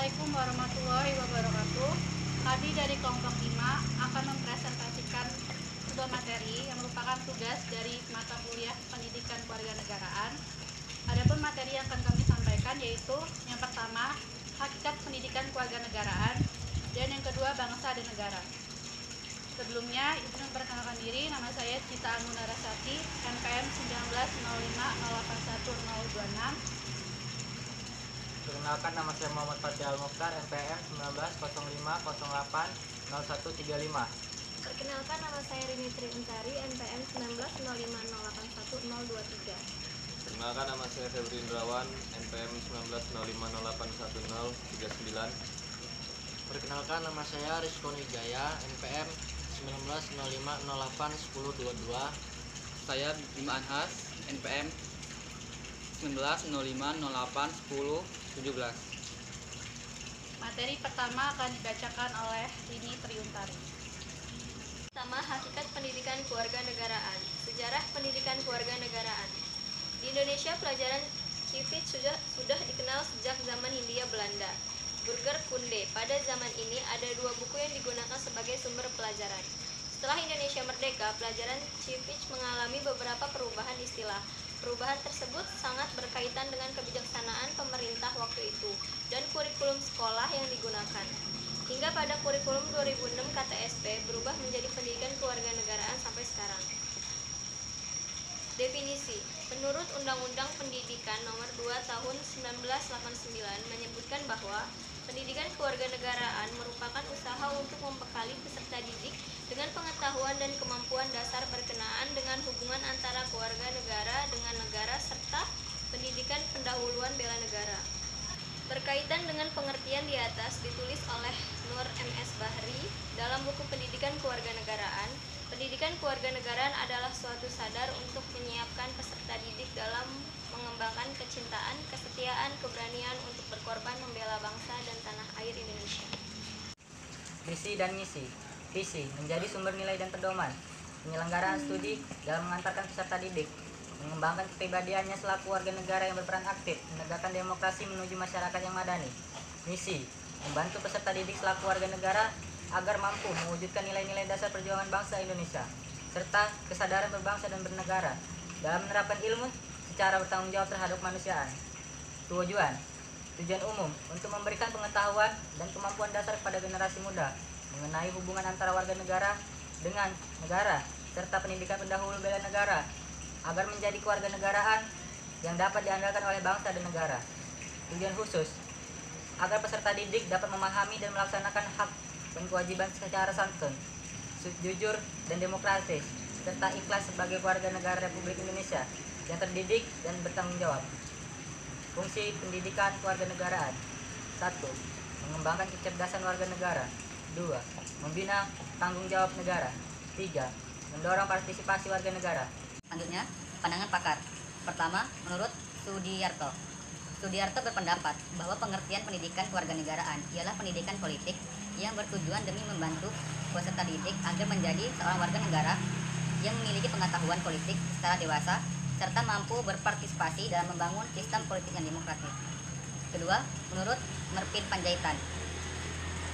Assalamualaikum warahmatullahi wabarakatuh. Kami dari kelompok 5 akan mempresentasikan sebuah materi yang merupakan tugas dari mata kuliah Pendidikan Kewarganegaraan. Adapun materi yang akan kami sampaikan yaitu yang pertama, hakikat pendidikan kewarganegaraan, dan yang kedua, bangsa dan negara. Sebelumnya, izin memperkenalkan diri, nama saya Cita Anu Narasati, NPM 1905081026. Perkenalkan, nama saya Muhammad Fatih Al-Mukhtar, NPM 1905080135. Perkenalkan, nama saya Rini Tri Untari, NPM 1905081023. Perkenalkan, nama saya Febri Indrawan, NPM 1905081039. Perkenalkan, nama saya Rizko Wijaya, NPM 1905081022. Saya Bima Anhas, NPM 1905081017. Materi pertama akan dibacakan oleh Rini Triuntari. Pertama, hakikat pendidikan kewarganegaraan. Sejarah pendidikan kewarganegaraan. Di Indonesia, pelajaran civic sudah dikenal sejak zaman Hindia Belanda. Burger Kunde. Pada zaman ini ada dua buku yang digunakan sebagai sumber pelajaran. Setelah Indonesia merdeka, pelajaran civic mengalami beberapa perubahan istilah. Perubahan tersebut sangat berkaitan dengan kebijaksanaan pemerintah waktu itu dan kurikulum sekolah yang digunakan. Hingga pada kurikulum 2006 KTSP berubah menjadi pendidikan kewarganegaraan sampai sekarang. Definisi. Menurut Undang-Undang Pendidikan Nomor 2 Tahun 1989 menyebutkan bahwa pendidikan kewarganegaraan merupakan usaha untuk membekali peserta didik dengan pengetahuan dan kemampuan dasar berkenaan dengan hubungan antara keluarga negara dengan negara serta pendidikan pendahuluan bela negara. Berkaitan dengan pengertian di atas ditulis oleh Nur M.S. Bahri dalam buku Pendidikan Kewarganegaraan. Pendidikan kewarganegaraan adalah suatu sadar untuk menyiapkan peserta didik dalam mengembangkan kecintaan, kesetiaan, keberanian untuk berkorban membela bangsa dan tanah air Indonesia. Visi dan misi. Visi, menjadi sumber nilai dan pedoman. Penyelenggaraan studi dalam mengantarkan peserta didik, mengembangkan kepribadiannya selaku warga negara yang berperan aktif, menegakkan demokrasi menuju masyarakat yang madani. Misi, membantu peserta didik selaku warga negara agar mampu mewujudkan nilai-nilai dasar perjuangan bangsa Indonesia, serta kesadaran berbangsa dan bernegara dalam menerapkan ilmu secara bertanggung jawab terhadap kemanusiaan. Tujuan umum untuk memberikan pengetahuan dan kemampuan dasar kepada generasi muda mengenai hubungan antara warga negara dengan negara, serta pendidikan pendahulu bela negara agar menjadi kewarganegaraan yang dapat diandalkan oleh bangsa dan negara. Tujuan khusus agar peserta didik dapat memahami dan melaksanakan hak dan kewajiban secara santun, jujur dan demokratis, serta ikhlas sebagai warga negara Republik Indonesia yang terdidik dan bertanggung jawab. Fungsi pendidikan kewarganegaraan: 1. Mengembangkan kecerdasan warga negara. 2. Membina tanggung jawab negara. 3. Mendorong partisipasi warga negara. Selanjutnya, pandangan pakar. Pertama, menurut Sudiarto berpendapat bahwa pengertian pendidikan kewarganegaraan ialah pendidikan politik yang bertujuan demi membantu peserta didik agar menjadi seorang warga negara yang memiliki pengetahuan politik secara dewasa serta mampu berpartisipasi dalam membangun sistem politik yang demokratis. Kedua, menurut Merpin Panjaitan,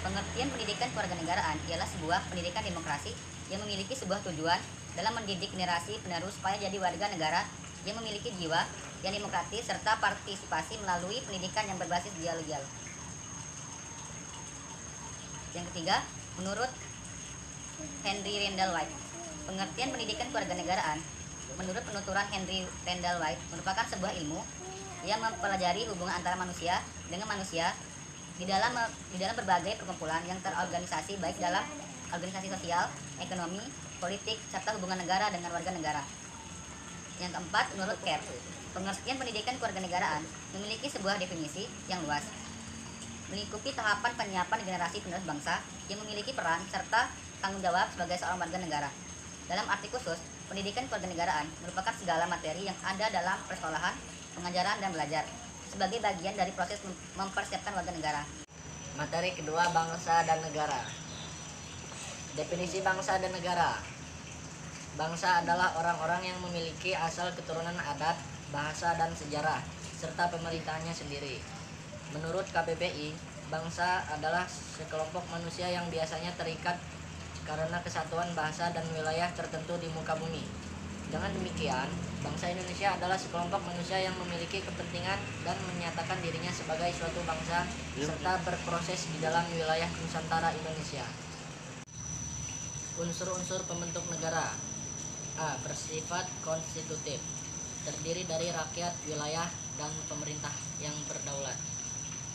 pengertian pendidikan kewarganegaraan ialah sebuah pendidikan demokrasi yang memiliki sebuah tujuan dalam mendidik generasi penerus supaya jadi warga negara yang memiliki jiwa yang demokratis serta partisipasi melalui pendidikan yang berbasis dialog. Yang ketiga, menurut Henry Randall White, pengertian pendidikan kewarganegaraan menurut penuturan Henry Randall White merupakan sebuah ilmu yang mempelajari hubungan antara manusia dengan manusia di dalam berbagai perkumpulan yang terorganisasi baik dalam organisasi sosial, ekonomi, politik, serta hubungan negara dengan warga negara. Yang keempat, menurut Kerr, pengertian pendidikan kewarganegaraan memiliki sebuah definisi yang luas, melingkupi tahapan penyiapan generasi penerus bangsa yang memiliki peran serta tanggung jawab sebagai seorang warga negara. Dalam arti khusus, pendidikan kewarganegaraan merupakan segala materi yang ada dalam persekolahan, pengajaran, dan belajar sebagai bagian dari proses mempersiapkan warga negara. Materi kedua, bangsa dan negara. Definisi bangsa dan negara. Bangsa adalah orang-orang yang memiliki asal keturunan adat, bahasa, dan sejarah, serta pemerintahnya sendiri. Menurut KBBI, Bangsa adalah sekelompok manusia yang biasanya terikat karena kesatuan bahasa dan wilayah tertentu di muka bumi. Dengan demikian, bangsa Indonesia adalah sekelompok manusia yang memiliki kepentingan dan menyatakan dirinya sebagai suatu bangsa serta berproses di dalam wilayah Nusantara Indonesia. Unsur-unsur pembentuk negara. A. Bersifat konstitutif, terdiri dari rakyat, wilayah, dan pemerintah yang berdaulat.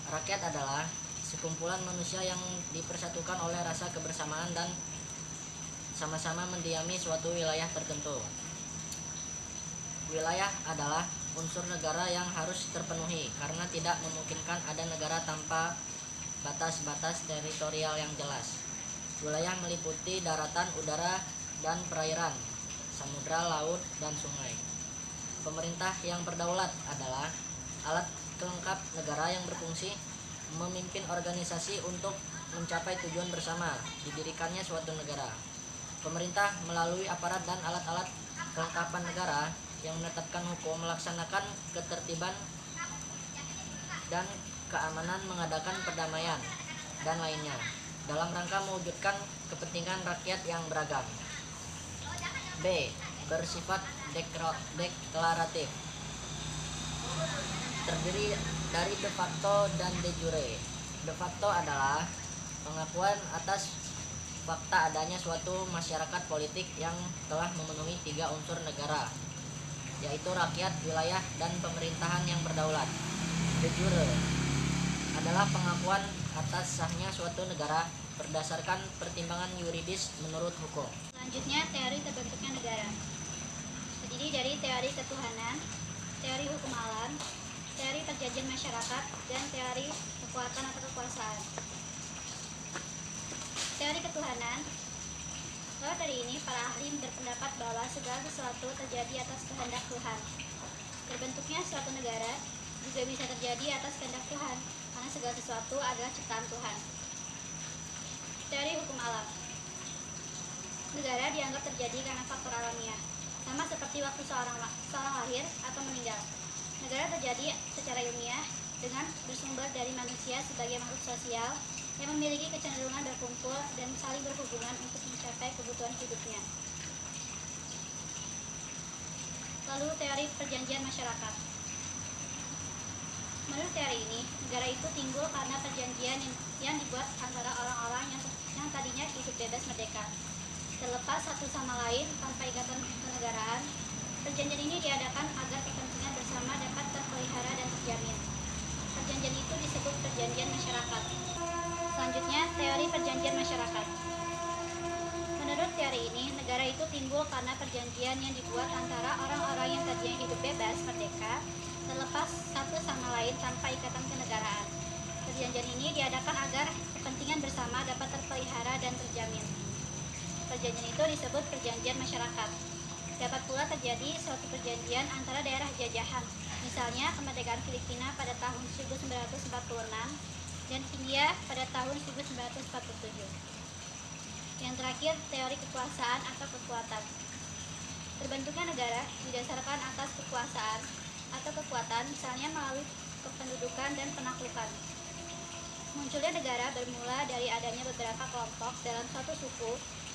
Rakyat adalah sekumpulan manusia yang dipersatukan oleh rasa kebersamaan dan sama-sama mendiami suatu wilayah tertentu. Wilayah adalah unsur negara yang harus terpenuhi karena tidak memungkinkan ada negara tanpa batas-batas teritorial yang jelas. Wilayah meliputi daratan, udara, dan perairan, samudra, laut, dan sungai. Pemerintah yang berdaulat adalah alat pelengkap negara yang berfungsi memimpin organisasi untuk mencapai tujuan bersama didirikannya suatu negara. Pemerintah melalui aparat dan alat-alat kelengkapan negara yang menetapkan hukum, melaksanakan ketertiban dan keamanan, mengadakan perdamaian, dan lainnya dalam rangka mewujudkan kepentingan rakyat yang beragam. B. Bersifat deklaratif, terdiri dari de facto dan de jure. De facto adalah pengakuan atas fakta adanya suatu masyarakat politik yang telah memenuhi 3 unsur negara, yaitu rakyat, wilayah, dan pemerintahan yang berdaulat. De jure adalah pengakuan atas sahnya suatu negara berdasarkan pertimbangan yuridis menurut hukum. Selanjutnya, teori terbentuknya negara. Terdiri dari teori ketuhanan, teori hukum alam, teori perjanjian masyarakat, dan teori kekuatan atau kekuasaan. Teori ketuhanan. Lewat dari ini, para ahli berpendapat bahwa segala sesuatu terjadi atas kehendak Tuhan. Terbentuknya suatu negara juga bisa terjadi atas kehendak Tuhan, karena segala sesuatu adalah ciptaan Tuhan. Teori hukum alam. Negara dianggap terjadi karena faktor alamiah, sama seperti waktu seorang lahir atau meninggal. Negara terjadi secara ilmiah dengan bersumber dari manusia sebagai makhluk sosial yang memiliki kecenderungan berkumpul dan saling berhubungan untuk mencapai kebutuhan hidupnya. Lalu teori perjanjian masyarakat. Menurut teori ini, negara itu timbul karena perjanjian yang dibuat antara orang-orang yang tadinya hidup bebas merdeka, terlepas satu sama lain tanpa ikatan kenegaraan. Perjanjian ini diadakan agar kepentingan bersama dapat terpelihara dan terjamin. Perjanjian itu disebut perjanjian masyarakat. Selanjutnya, teori perjanjian masyarakat. Menurut teori ini, negara itu timbul karena perjanjian yang dibuat antara orang-orang yang tadinya hidup bebas merdeka, terlepas satu sama lain tanpa ikatan kenegaraan. Perjanjian ini diadakan agar kepentingan bersama dapat terpelihara dan terjamin. Perjanjian itu disebut perjanjian masyarakat. Dapat pula terjadi suatu perjanjian antara daerah jajahan, misalnya kemerdekaan Filipina pada tahun 1946 dan India pada tahun 1947. Yang terakhir, teori kekuasaan atau kekuatan. Terbentuknya negara didasarkan atas kekuasaan atau kekuatan, misalnya melalui kependudukan dan penaklukan. Munculnya negara bermula dari adanya beberapa kelompok dalam suatu suku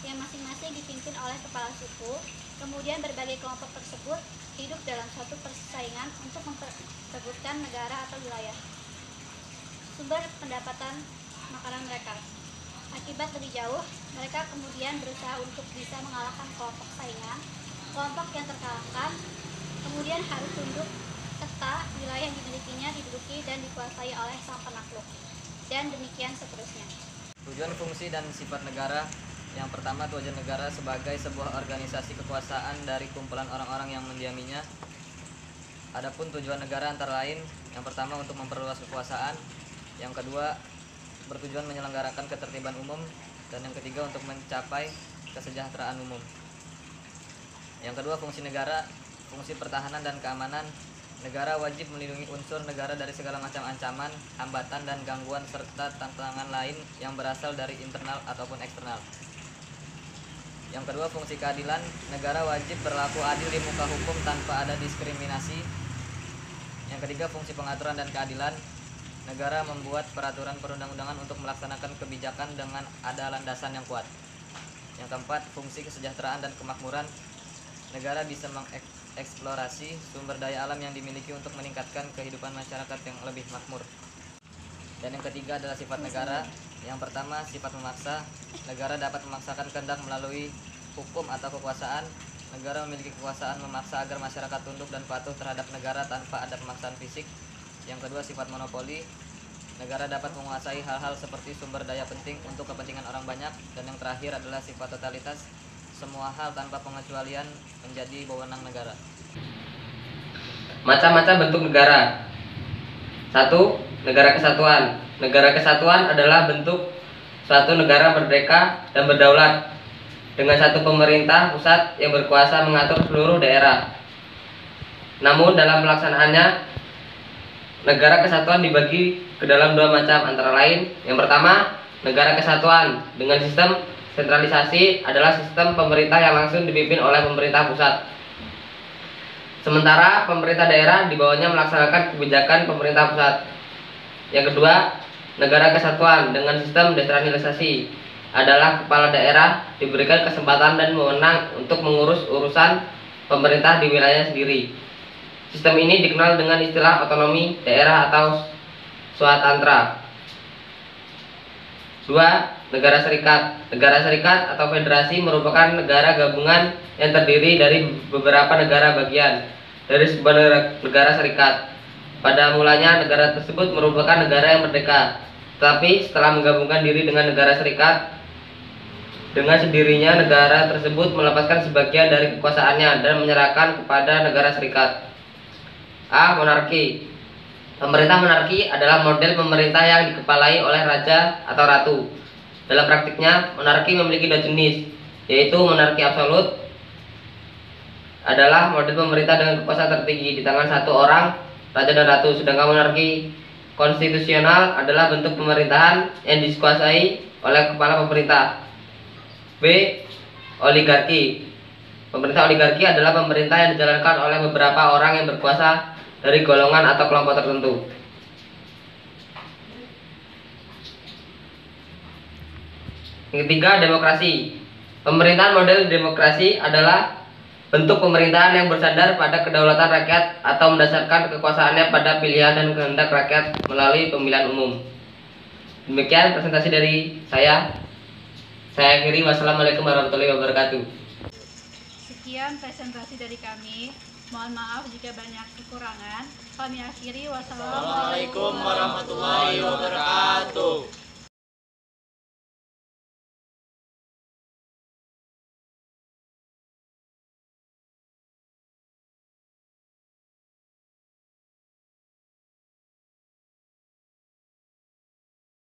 yang masing-masing dipimpin oleh kepala suku. Kemudian berbagai kelompok tersebut hidup dalam suatu persaingan untuk memperebutkan negara atau wilayah. Sumber pendapatan makanan mereka. Akibat lebih jauh, mereka kemudian berusaha untuk bisa mengalahkan kelompok saingan. Kelompok yang terkalahkan kemudian harus tunduk serta wilayah yang dimilikinya diduduki dan dikuasai oleh sang penakluk. Dan demikian seterusnya. Tujuan, fungsi, dan sifat negara. Yang pertama, tujuan negara sebagai sebuah organisasi kekuasaan dari kumpulan orang-orang yang mendiaminya. Adapun tujuan negara antara lain, yang pertama untuk memperluas kekuasaan, yang kedua bertujuan menyelenggarakan ketertiban umum, dan yang ketiga untuk mencapai kesejahteraan umum. Yang kedua, fungsi negara, fungsi pertahanan dan keamanan. Negara wajib melindungi unsur negara dari segala macam ancaman, hambatan, dan gangguan serta tantangan lain yang berasal dari internal ataupun eksternal. Yang kedua, fungsi keadilan. Negara wajib berlaku adil di muka hukum tanpa ada diskriminasi. Yang ketiga, fungsi pengaturan dan keadilan. negara membuat peraturan perundang-undangan untuk melaksanakan kebijakan dengan ada landasan yang kuat. Yang keempat, fungsi kesejahteraan dan kemakmuran. Negara bisa mengeksplorasi sumber daya alam yang dimiliki untuk meningkatkan kehidupan masyarakat yang lebih makmur. Dan yang ketiga adalah sifat negara. Yang pertama, sifat memaksa. Negara dapat memaksakan kehendak melalui hukum atau kekuasaan. Negara memiliki kekuasaan memaksa agar masyarakat tunduk dan patuh terhadap negara tanpa ada pemaksaan fisik. Yang kedua, sifat monopoli. Negara dapat menguasai hal-hal seperti sumber daya penting untuk kepentingan orang banyak. Dan yang terakhir adalah sifat totalitas. Semua hal tanpa pengecualian menjadi wewenang negara. Macam-macam bentuk negara. 1. Negara kesatuan. Negara kesatuan adalah bentuk suatu negara merdeka dan berdaulat dengan satu pemerintah pusat yang berkuasa mengatur seluruh daerah. Namun dalam pelaksanaannya, negara kesatuan dibagi ke dalam dua macam, antara lain: yang pertama, negara kesatuan dengan sistem sentralisasi adalah sistem pemerintah yang langsung dipimpin oleh pemerintah pusat. Sementara pemerintah daerah di bawahnya melaksanakan kebijakan pemerintah pusat. Yang kedua, negara kesatuan dengan sistem desentralisasi adalah kepala daerah diberikan kesempatan dan wewenang untuk mengurus urusan pemerintah di wilayahnya sendiri. Sistem ini dikenal dengan istilah otonomi daerah atau swatantra. 2. Negara serikat. Negara serikat atau federasi merupakan negara gabungan yang terdiri dari beberapa negara bagian dari sebuah negara serikat. Pada mulanya negara tersebut merupakan negara yang merdeka, tetapi setelah menggabungkan diri dengan negara serikat, dengan sendirinya negara tersebut melepaskan sebagian dari kekuasaannya dan menyerahkan kepada negara serikat. A. Monarki. Pemerintah monarki adalah model pemerintah yang dikepalai oleh raja atau ratu. Dalam praktiknya, monarki memiliki dua jenis, yaitu monarki absolut adalah model pemerintah dengan kekuasaan tertinggi di tangan satu orang, raja dan ratu. Sedangkan monarki konstitusional adalah bentuk pemerintahan yang dikuasai oleh kepala pemerintah. B. Oligarki. Pemerintah oligarki adalah pemerintah yang dijalankan oleh beberapa orang yang berkuasa dari golongan atau kelompok tertentu. Yang ketiga, demokrasi. Pemerintahan model demokrasi adalah bentuk pemerintahan yang bersandar pada kedaulatan rakyat atau mendasarkan kekuasaannya pada pilihan dan kehendak rakyat melalui pemilihan umum. Demikian presentasi dari saya. Saya akhiri. Wassalamualaikum warahmatullahi wabarakatuh. Sekian presentasi dari kami. Mohon maaf jika banyak kekurangan. Kami akhiri. Wassalamualaikum warahmatullahi wabarakatuh.